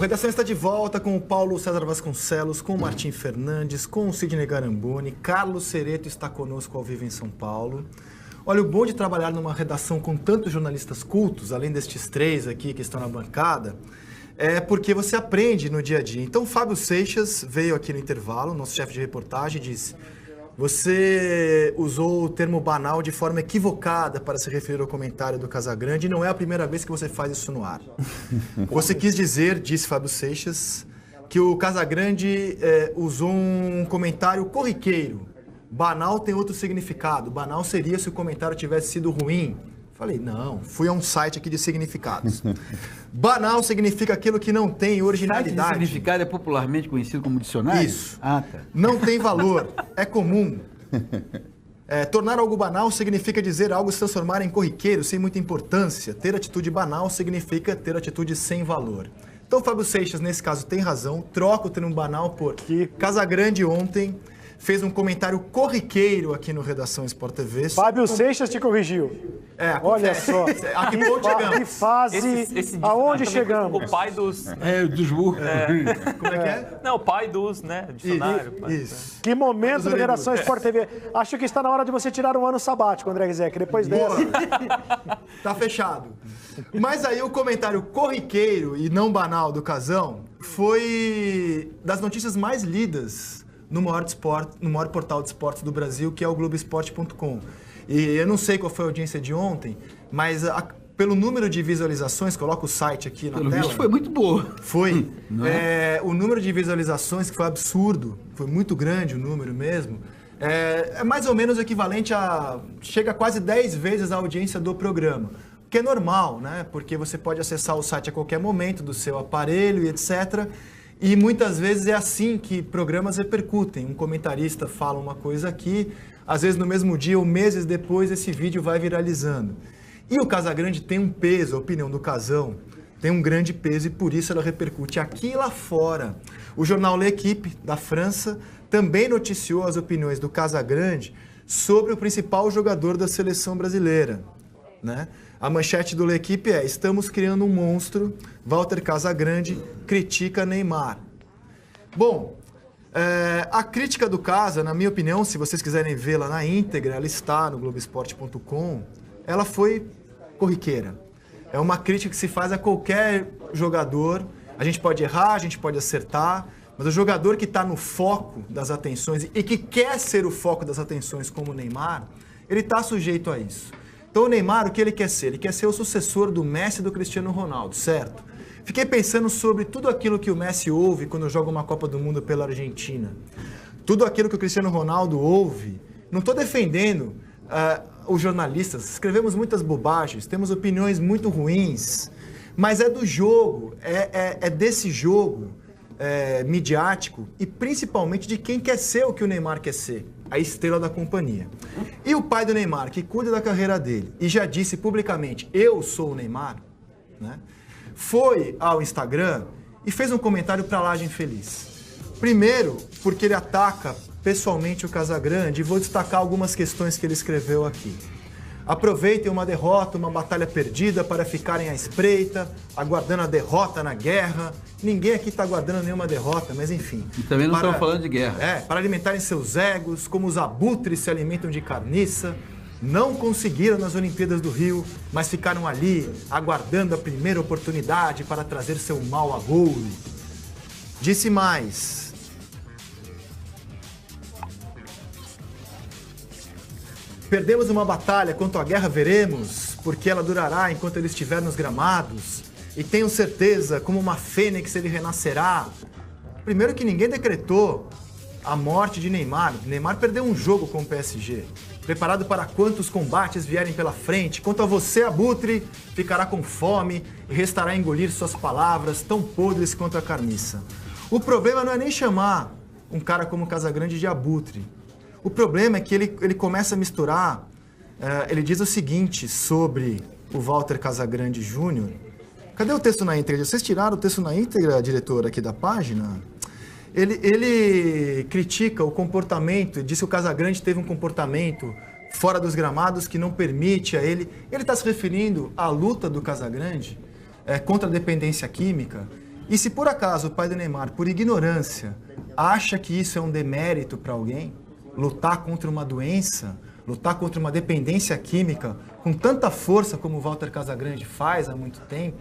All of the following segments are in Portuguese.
Redação está de volta com o Paulo César Vasconcelos, com o Martim Fernandes, com o Sidney Garamboni. Carlos Cereto está conosco ao vivo em São Paulo. Olha, o bom de trabalhar numa redação com tantos jornalistas cultos, além destes três aqui que estão na bancada, é porque você aprende no dia a dia. Então, Fábio Seixas veio aqui no intervalo, nosso chefe de reportagem, e disse: você usou o termo banal de forma equivocada para se referir ao comentário do Casagrande e não é a primeira vez que você faz isso no ar. Você quis dizer, disse Fábio Seixas, que o Casagrande usou um comentário corriqueiro. Banal tem outro significado. Banal seria se o comentário tivesse sido ruim. Falei, não, fui a um site aqui de significados. Banal significa aquilo que não tem originalidade. Site de significado é popularmente conhecido como dicionário? Isso. Ah, tá. Não tem valor, é comum. Tornar algo banal significa dizer algo se transformar em corriqueiro, sem muita importância. Ter atitude banal significa ter atitude sem valor. Então, Fábio Seixas, nesse caso, tem razão. Troca o termo banal por Casagrande ontem fez um comentário corriqueiro aqui no Redação Sport TV. Fábio Seixas te corrigiu. Olha só. A que ponto chegamos? Que fase, aonde chegamos? O pai dos... dos burros. Como é que é? Não, o pai dos, né, dicionário. Isso. Que momento do Redação Sport TV. Acho que está na hora de você tirar um ano sabático, André Rizek, depois dessa. Tá fechado. Mas aí o comentário corriqueiro e não banal do Casão foi das notícias mais lidas no maior portal de esportes do Brasil, que é o Globoesporte.com. E eu não sei qual foi a audiência de ontem, mas pelo número de visualizações, coloca o site aqui na tela. Pelo visto foi muito boa. Foi. O número de visualizações, que foi absurdo, foi muito grande o número mesmo, é mais ou menos equivalente a... chega a quase 10 vezes a audiência do programa. O que é normal, né? Porque você pode acessar o site a qualquer momento do seu aparelho e etc., e muitas vezes é assim que programas repercutem. Um comentarista fala uma coisa aqui, às vezes no mesmo dia ou meses depois esse vídeo vai viralizando. E o Casagrande tem um peso, a opinião do Casão tem um grande peso e por isso ela repercute aqui e lá fora. O jornal L'Équipe, da França, também noticiou as opiniões do Casagrande sobre o principal jogador da seleção brasileira, né? A manchete do L'Équipe é: estamos criando um monstro, Walter Casagrande critica Neymar. Bom, a crítica do Casa, na minha opinião, se vocês quiserem vê-la na íntegra, ela está no Globoesporte.com, ela foi corriqueira. É uma crítica que se faz a qualquer jogador. A gente pode errar, a gente pode acertar, mas o jogador que está no foco das atenções e que quer ser o foco das atenções como o Neymar, ele está sujeito a isso. Então o Neymar, o que ele quer ser? Ele quer ser o sucessor do Messi e do Cristiano Ronaldo, certo? Fiquei pensando sobre tudo aquilo que o Messi ouve quando joga uma Copa do Mundo pela Argentina. Tudo aquilo que o Cristiano Ronaldo ouve. Não estou defendendo os jornalistas, escrevemos muitas bobagens, temos opiniões muito ruins, mas é do jogo, é desse jogo midiático e principalmente de quem quer ser o que o Neymar quer ser, a estrela da companhia. E o pai do Neymar, que cuida da carreira dele e já disse publicamente, eu sou o Neymar, né? Foi ao Instagram e fez um comentário pra lá de infeliz. Primeiro, porque ele ataca pessoalmente o Casagrande, e vou destacar algumas questões que ele escreveu aqui. Aproveitem uma derrota, uma batalha perdida para ficarem à espreita, aguardando a derrota na guerra. Ninguém aqui está aguardando nenhuma derrota, mas enfim. E também não estamos falando de guerra. Para alimentarem seus egos, como os abutres se alimentam de carniça. Não conseguiram nas Olimpíadas do Rio, mas ficaram ali, aguardando a primeira oportunidade para trazer seu mal a gol. Disse mais: perdemos uma batalha, quanto à guerra veremos, porque ela durará enquanto ele estiver nos gramados. E tenho certeza, como uma fênix ele renascerá. Primeiro que ninguém decretou a morte de Neymar. Neymar perdeu um jogo com o PSG. Preparado para quantos combates vierem pela frente. Quanto a você, abutre, ficará com fome e restará engolir suas palavras, tão podres quanto a carniça. O problema não é nem chamar um cara como Casagrande de abutre. O problema é que ele começa a misturar, ele diz o seguinte sobre o Walter Casagrande Júnior. Cadê o texto na íntegra? Vocês tiraram o texto na íntegra, diretor, aqui da página? Ele critica o comportamento, ele diz que o Casagrande teve um comportamento fora dos gramados que não permite a ele... Ele está se referindo à luta do Casagrande contra a dependência química E se por acaso o pai do Neymar, por ignorância, acha que isso é um demérito para alguém, lutar contra uma doença, lutar contra uma dependência química com tanta força como o Walter Casagrande faz há muito tempo,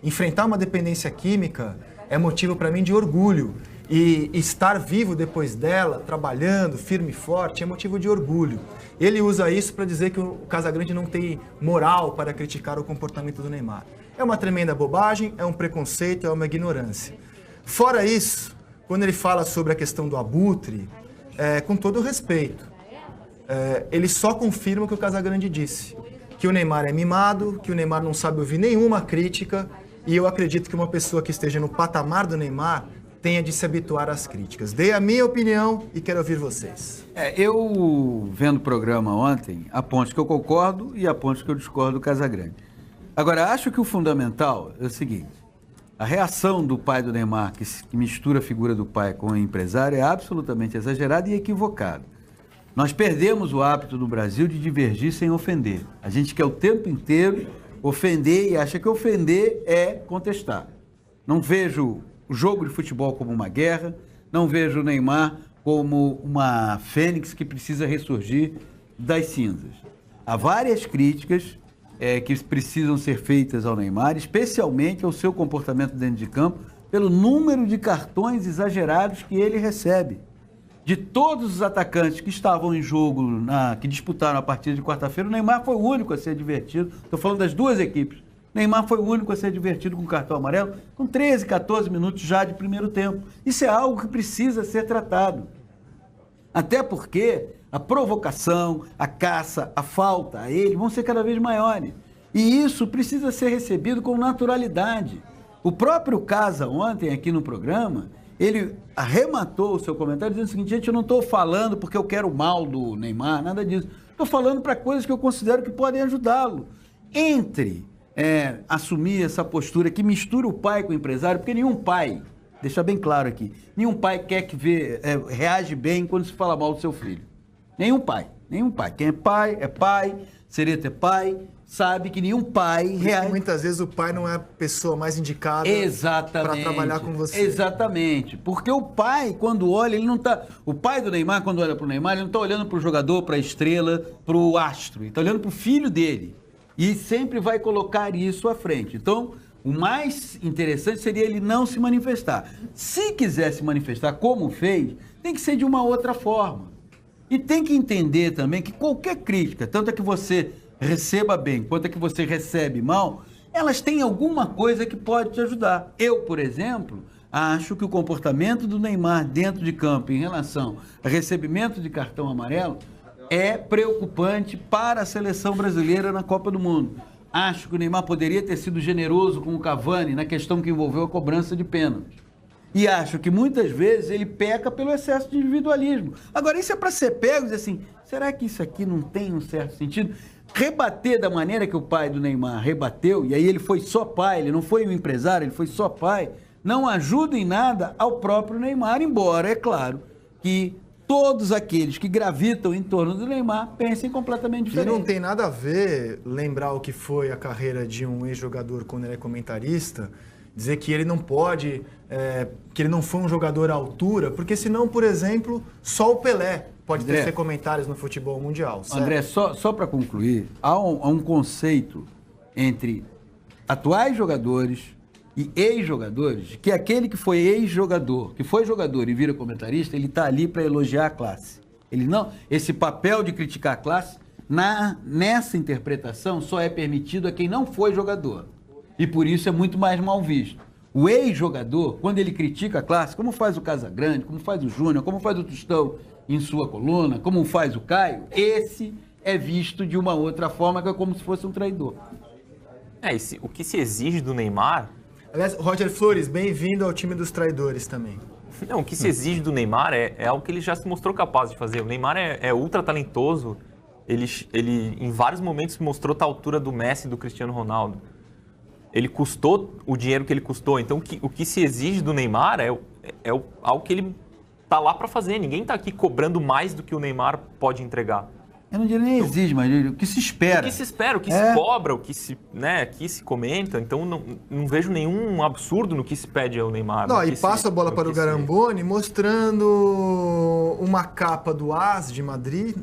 enfrentar uma dependência química é motivo para mim de orgulho. E estar vivo depois dela, trabalhando firme e forte, é motivo de orgulho. Ele usa isso para dizer que o Casagrande não tem moral para criticar o comportamento do Neymar. É uma tremenda bobagem, é um preconceito, é uma ignorância. Fora isso, quando ele fala sobre a questão do abutre, com todo o respeito, ele só confirma o que o Casagrande disse, que o Neymar é mimado, que o Neymar não sabe ouvir nenhuma crítica, e eu acredito que uma pessoa que esteja no patamar do Neymar tenha de se habituar às críticas. Dei a minha opinião e quero ouvir vocês. Eu, vendo o programa ontem, há pontos que eu concordo e há pontos que eu discordo do Casagrande. Agora, acho que o fundamental é o seguinte: a reação do pai do Neymar, que mistura a figura do pai com o empresário, é absolutamente exagerada e equivocada. Nós perdemos o hábito no Brasil de divergir sem ofender. A gente quer o tempo inteiro ofender e acha que ofender é contestar. Não vejo o jogo de futebol como uma guerra, não vejo o Neymar como uma fênix que precisa ressurgir das cinzas. Há várias críticas que precisam ser feitas ao Neymar, especialmente ao seu comportamento dentro de campo, pelo número de cartões exagerados que ele recebe. De todos os atacantes que estavam em jogo, que disputaram a partida de quarta-feira, o Neymar foi o único a ser advertido. Estou falando das duas equipes. Neymar foi o único a ser advertido com cartão amarelo, com 13, 14 minutos já de primeiro tempo. Isso é algo que precisa ser tratado. Até porque a provocação, a caça, a falta a ele vão ser cada vez maiores. E isso precisa ser recebido com naturalidade. O próprio Casa, ontem aqui no programa, ele arrematou o seu comentário dizendo o seguinte: gente, eu não estou falando porque eu quero o mal do Neymar, nada disso. Estou falando para coisas que eu considero que podem ajudá-lo. Assumir essa postura que mistura o pai com o empresário, porque nenhum pai, deixa bem claro aqui, nenhum pai quer reage bem quando se fala mal do seu filho. Nenhum pai. Quem é pai, Sereta é pai, sabe que nenhum pai reage. Muitas vezes o pai não é a pessoa mais indicada para trabalhar com você. Exatamente. Porque o pai, quando olha, ele não está... O pai do Neymar, quando olha para o Neymar, ele não está olhando para o jogador, para a estrela, para o astro. Ele está olhando para o filho dele. E sempre vai colocar isso à frente. Então, o mais interessante seria ele não se manifestar. Se quiser se manifestar como fez, tem que ser de uma outra forma. E tem que entender também que qualquer crítica, tanto é que você receba bem, quanto é que você recebe mal, elas têm alguma coisa que pode te ajudar. Eu, por exemplo, acho que o comportamento do Neymar dentro de campo em relação ao recebimento de cartão amarelo é preocupante para a seleção brasileira na Copa do Mundo. Acho que o Neymar poderia ter sido generoso com o Cavani na questão que envolveu a cobrança de pênalti. E acho que muitas vezes ele peca pelo excesso de individualismo. Agora, isso é para ser pego e dizer assim, será que isso aqui não tem um certo sentido? Rebater da maneira que o pai do Neymar rebateu, e aí ele foi só pai, ele não foi um empresário, ele foi só pai, não ajuda em nada ao próprio Neymar, embora, é claro, que todos aqueles que gravitam em torno do Neymar pensem completamente diferente. E não tem nada a ver lembrar o que foi a carreira de um ex-jogador quando ele é comentarista, dizer que ele não pode, que ele não foi um jogador à altura, porque senão, por exemplo, só o Pelé pode tecer comentários no futebol mundial. Certo? André, só para concluir, há um conceito entre atuais jogadores e ex-jogadores, que aquele que foi ex-jogador, que foi jogador e vira comentarista, ele está ali para elogiar a classe. Ele não, esse papel de criticar a classe, nessa interpretação, só é permitido a quem não foi jogador. E por isso é muito mais mal visto. O ex-jogador, quando ele critica a classe, como faz o Casagrande, como faz o Júnior, como faz o Tostão em sua coluna, como faz o Caio, esse é visto de uma outra forma, que é como se fosse um traidor. O que se exige do Neymar... Aliás, Roger Flores, bem-vindo ao time dos traidores também. Não, o que se exige do Neymar é algo que ele já se mostrou capaz de fazer. O Neymar é ultra talentoso, ele em vários momentos mostrou a altura do Messi e do Cristiano Ronaldo. Ele custou o dinheiro que ele custou, então o que se exige do Neymar é algo que ele tá lá para fazer. Ninguém tá aqui cobrando mais do que o Neymar pode entregar. Eu não diria nem exige, mas o que se espera. O que se espera, o que se cobra, o que se, que se comenta. Então, não vejo nenhum absurdo no que se pede ao Neymar. Não, e passa a bola para o Garamboni mostrando uma capa do AS de Madrid,